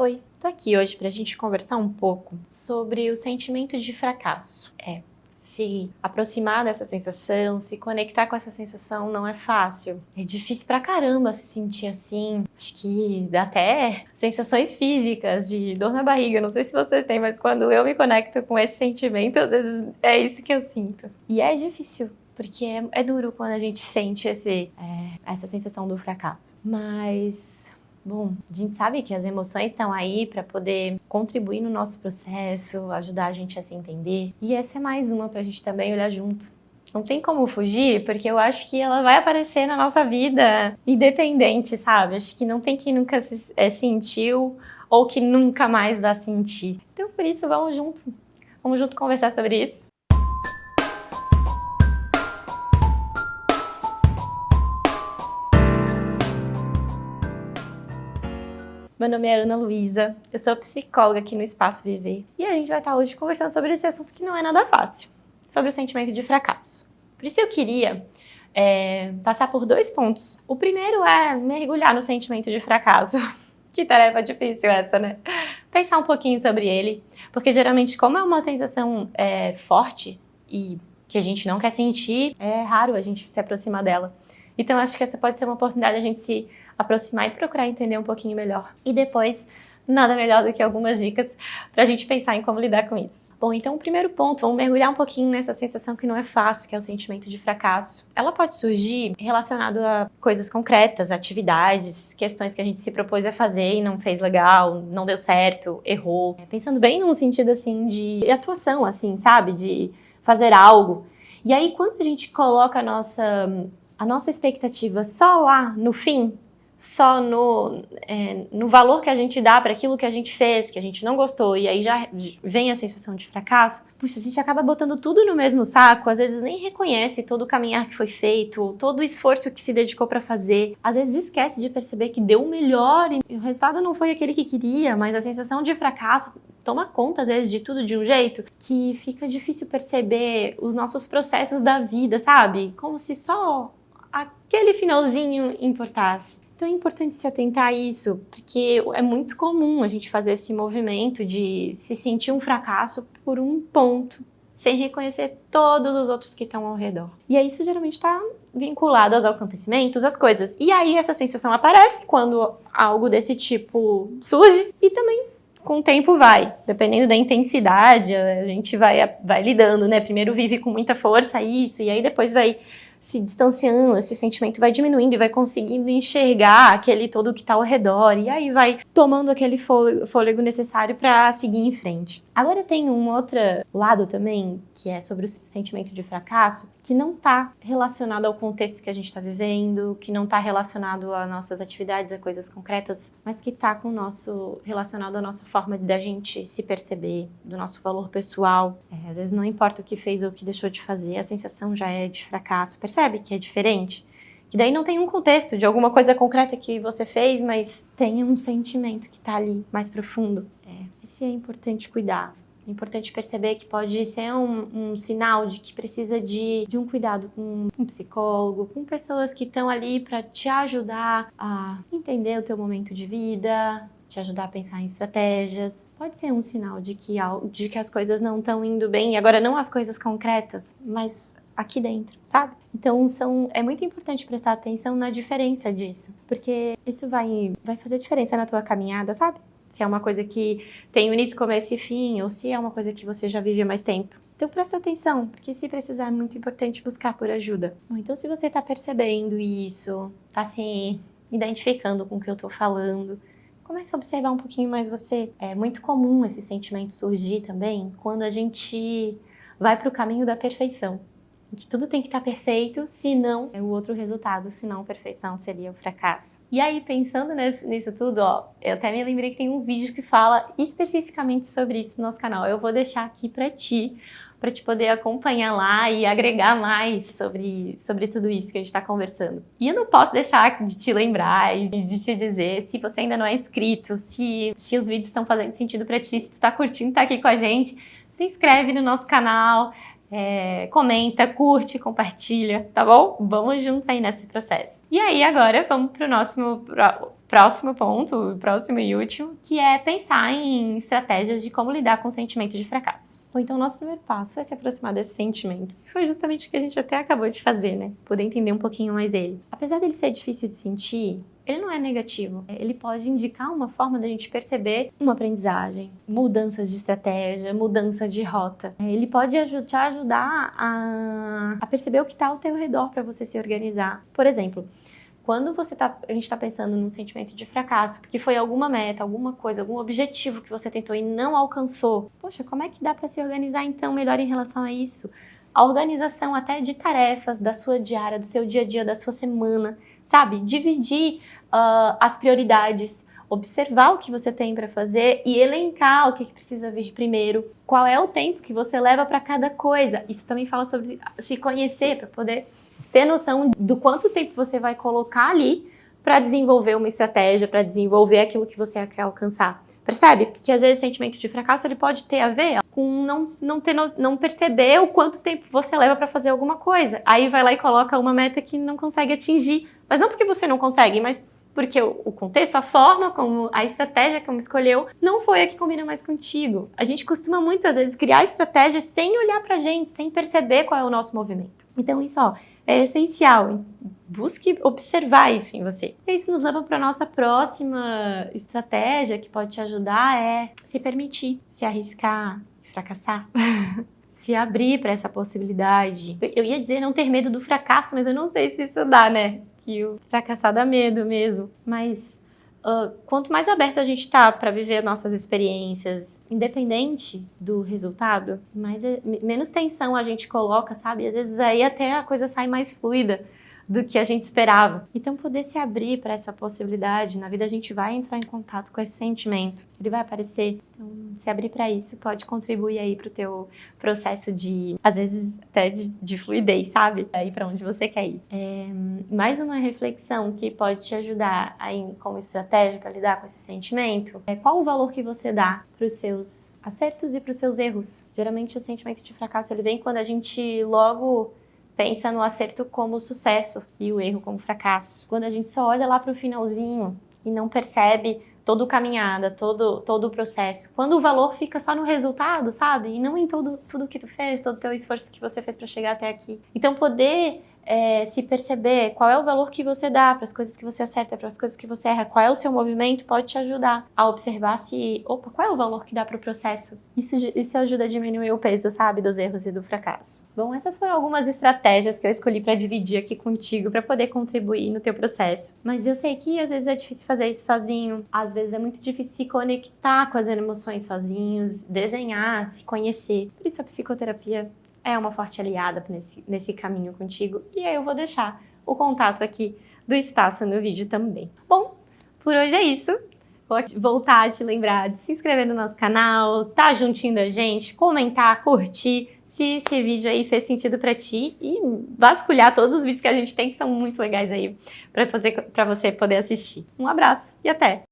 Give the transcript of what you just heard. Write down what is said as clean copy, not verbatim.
Oi, tô aqui hoje pra gente conversar um pouco sobre o sentimento de fracasso. Se aproximar dessa sensação, se conectar com essa sensação não é fácil. É difícil pra caramba se sentir assim. Acho que dá até sensações físicas de dor na barriga. Não sei se você tem, mas quando eu me conecto com esse sentimento, às vezes é isso que eu sinto. E é difícil, porque é duro quando a gente sente essa sensação do fracasso. Mas... bom, a gente sabe que as emoções estão aí para poder contribuir no nosso processo, ajudar a gente a se entender. E essa é mais uma para a gente também olhar junto. Não tem como fugir, porque eu acho que ela vai aparecer na nossa vida independente, sabe? Acho que não tem quem nunca sentiu ou que nunca mais vai sentir. Então, por isso, vamos junto conversar sobre isso. Meu nome é Ana Luísa, eu sou psicóloga aqui no Espaço Viver e a gente vai estar hoje conversando sobre esse assunto que não é nada fácil, sobre o sentimento de fracasso. Por isso eu queria passar por 2 pontos. O primeiro é mergulhar no sentimento de fracasso. Que tarefa difícil essa, né? Pensar um pouquinho sobre ele, porque geralmente como é uma sensação forte e que a gente não quer sentir, é raro a gente se aproximar dela. Então acho que essa pode ser uma oportunidade de a gente se aproximar e procurar entender um pouquinho melhor. E depois, nada melhor do que algumas dicas pra gente pensar em como lidar com isso. Bom, então o primeiro ponto, vamos mergulhar um pouquinho nessa sensação que não é fácil, que é o sentimento de fracasso. Ela pode surgir relacionado a coisas concretas, atividades, questões que a gente se propôs a fazer e não fez legal, não deu certo, errou. Pensando bem num sentido assim de atuação, assim, sabe? De fazer algo. E aí quando a gente coloca a nossa expectativa só lá no fim, só no valor que a gente dá para aquilo que a gente fez, que a gente não gostou, e aí já vem a sensação de fracasso, puxa, a gente acaba botando tudo no mesmo saco, às vezes nem reconhece todo o caminhar que foi feito, todo o esforço que se dedicou para fazer, às vezes esquece de perceber que deu o melhor e o resultado não foi aquele que queria, mas a sensação de fracasso toma conta, às vezes, de tudo de um jeito que fica difícil perceber os nossos processos da vida, sabe? Como se só aquele finalzinho importasse. Então é importante se atentar a isso, porque é muito comum a gente fazer esse movimento de se sentir um fracasso por um ponto, sem reconhecer todos os outros que estão ao redor. E aí isso geralmente está vinculado aos acontecimentos, às coisas. E aí essa sensação aparece quando algo desse tipo surge e também com o tempo vai, dependendo da intensidade, a gente vai lidando, né? Primeiro vive com muita força isso, e aí depois vai se distanciando, esse sentimento vai diminuindo e vai conseguindo enxergar aquele todo que está ao redor, e aí vai tomando aquele fôlego necessário para seguir em frente. Agora tem um outro lado também, que é sobre o sentimento de fracasso, que não está relacionado ao contexto que a gente está vivendo, que não está relacionado a nossas atividades, a coisas concretas, mas que está relacionado à nossa forma da gente se perceber, do nosso valor pessoal. Às vezes não importa o que fez ou o que deixou de fazer, a sensação já é de fracasso. Percebe que é diferente? Que daí não tem um contexto de alguma coisa concreta que você fez, mas tem um sentimento que está ali mais profundo. Esse é importante cuidar. É importante perceber que pode ser um sinal de que precisa de um cuidado com um psicólogo, com pessoas que estão ali para te ajudar a entender o teu momento de vida, te ajudar a pensar em estratégias. Pode ser um sinal de que as coisas não estão indo bem, e agora não as coisas concretas, mas aqui dentro, sabe? Então é muito importante prestar atenção na diferença disso, porque isso vai fazer diferença na tua caminhada, sabe? Se é uma coisa que tem início, começo e fim, ou se é uma coisa que você já vive há mais tempo. Então presta atenção, porque se precisar é muito importante buscar por ajuda. Bom, então se você está percebendo isso, está se identificando com o que eu estou falando, comece a observar um pouquinho mais você. É muito comum esse sentimento surgir também quando a gente vai para o caminho da perfeição. Que tudo tem que estar perfeito, senão é o outro resultado, senão perfeição seria o fracasso. E aí, pensando nisso tudo, eu até me lembrei que tem um vídeo que fala especificamente sobre isso no nosso canal. Eu vou deixar aqui para te poder acompanhar lá e agregar mais sobre tudo isso que a gente está conversando. E eu não posso deixar de te lembrar e de te dizer, se você ainda não é inscrito, se os vídeos estão fazendo sentido para ti, se tu está curtindo estar aqui com a gente, se inscreve no nosso canal, comenta, curte, compartilha, tá bom? Vamos junto aí nesse processo. E aí agora vamos para o nosso próximo ponto, o próximo e último, que é pensar em estratégias de como lidar com o sentimento de fracasso. Ou então, o nosso primeiro passo é se aproximar desse sentimento. Foi justamente o que a gente até acabou de fazer, né? Poder entender um pouquinho mais ele. Apesar dele ser difícil de sentir, ele não é negativo. Ele pode indicar uma forma da gente perceber uma aprendizagem, mudanças de estratégia, mudança de rota. Ele pode te ajudar a perceber o que está ao teu redor para você se organizar. Por exemplo, quando a gente está pensando num sentimento de fracasso, porque foi alguma meta, alguma coisa, algum objetivo que você tentou e não alcançou, poxa, como é que dá para se organizar então melhor em relação a isso? A organização até de tarefas da sua diária, do seu dia a dia, da sua semana, sabe? Dividir as prioridades, observar o que você tem para fazer e elencar o que precisa vir primeiro. Qual é o tempo que você leva para cada coisa? Isso também fala sobre se conhecer, para poder ter noção do quanto tempo você vai colocar ali para desenvolver uma estratégia, para desenvolver aquilo que você quer alcançar. Percebe? Porque às vezes o sentimento de fracasso ele pode ter a ver com não perceber o quanto tempo você leva para fazer alguma coisa. Aí vai lá e coloca uma meta que não consegue atingir. Mas não porque você não consegue, mas porque o contexto, a forma como a estratégia como escolheu não foi a que combina mais contigo. A gente costuma muitas vezes criar estratégias sem olhar pra gente, sem perceber qual é o nosso movimento. Então isso, é essencial. Hein? Busque observar isso em você. E isso nos leva para a nossa próxima estratégia que pode te ajudar, é se permitir, se arriscar, fracassar. Se abrir para essa possibilidade. Eu ia dizer não ter medo do fracasso, mas eu não sei se isso dá, né? Que o fracassar dá medo mesmo. Mas quanto mais aberto a gente tá para viver nossas experiências, independente do resultado, menos tensão a gente coloca, sabe? Às vezes aí até a coisa sai mais fluida do que a gente esperava. Então, poder se abrir para essa possibilidade, na vida a gente vai entrar em contato com esse sentimento, ele vai aparecer. Então, se abrir para isso pode contribuir aí para o teu processo de, às vezes, até de fluidez, sabe? Aí para onde você quer ir. Mais uma reflexão que pode te ajudar aí como estratégia para lidar com esse sentimento é qual o valor que você dá para os seus acertos e para os seus erros. Geralmente o sentimento de fracasso ele vem quando a gente logo pensa no acerto como sucesso e o erro como fracasso. Quando a gente só olha lá para o finalzinho e não percebe toda a caminhada, todo o processo. Quando o valor fica só no resultado, sabe? E não em tudo que tu fez, todo o teu esforço que você fez para chegar até aqui. Então poder se perceber qual é o valor que você dá para as coisas que você acerta, para as coisas que você erra, qual é o seu movimento, pode te ajudar a observar qual é o valor que dá para o processo. Isso ajuda a diminuir o peso, sabe, dos erros e do fracasso. Bom, essas foram algumas estratégias que eu escolhi para dividir aqui contigo, para poder contribuir no teu processo. Mas eu sei que às vezes é difícil fazer isso sozinho, às vezes é muito difícil se conectar com as emoções sozinhos, desenhar, se conhecer. Por isso a psicoterapia é uma forte aliada nesse caminho contigo. E aí eu vou deixar o contato aqui do espaço no vídeo também. Bom, por hoje é isso. Vou voltar a te lembrar de se inscrever no nosso canal, tá juntinho da gente, comentar, curtir, se esse vídeo aí fez sentido pra ti e vasculhar todos os vídeos que a gente tem que são muito legais aí pra você poder assistir. Um abraço e até!